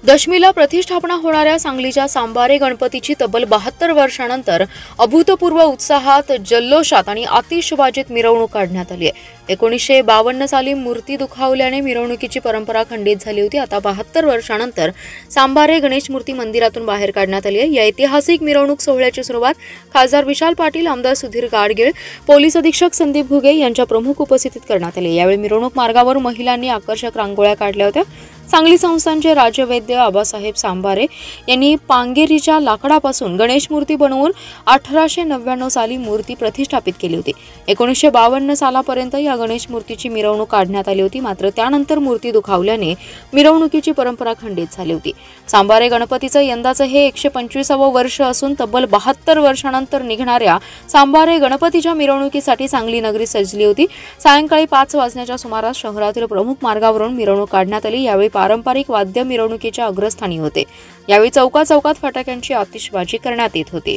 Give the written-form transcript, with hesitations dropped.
दशमीला प्रतिष्ठापना होणाऱ्या सांगलीच्या सांबारे गणपतीची तब्बल 72 वर्षांनंतर अभूतपूर्व उत्साहात, जल्लोषात आणि आतिषबाजीत मिरवणूक काढण्यात आली आहे। 1952 साली मूर्ती दुखावल्याने मिरवणुकीची परंपरा खंडित झाली होती। आता 72 वर्षांनंतर सांबारे गणेश मूर्ती मंदिरातून बाहेर काढण्यात आली आहे। या ऐतिहासिक मिरवणूक सोहळ्याची सुरुवात खासदार विशाल पाटील, आमदार सुधीर गाडगीळ, पोलीस अधीक्षक संदीप घुगे यांच्या प्रमुख उपस्थितीत करण्यात आली। यावेळी मिरवणूक मार्गावर महिलांनी आकर्षक रांगोळ्या काढल्या होत्या। सांगली संस्थानचे राज्यवैद्य आबासाहेब सांबारे यांनी पांगेरीच्या लाकडापासून गणेश मूर्ती बनवून 1899 साली मूर्ती प्रतिष्ठापित केली होती। 1952 सालापर्यंत या गणेश मूर्तीची मिरवणूक काढण्यात आली होती। मात्र त्यानंतर मूर्ती दुखावल्याने मिरवणुकीची परंपरा खंडित झाली होती। सांबारे गणपतीचं यंदाचं हे 125वे वर्ष असून तब्बल 72 वर्षांनंतर निघणाऱ्या सांबारे गणपतीच्या मिरवणुकीसाठी सांगली नगरी सजली होती। सायंकाळी 5 वाजण्याच्या सुमारास शहरातील प्रमुख मार्गावरून मिरवणूक काढण्यात आली। यावेळी पारंपरिक वाद्य मिरवणुकीच्या अग्रस्थानी होते। यावेळी चौकात फटाक्यांची आतिषबाजी करण्यात येत होती।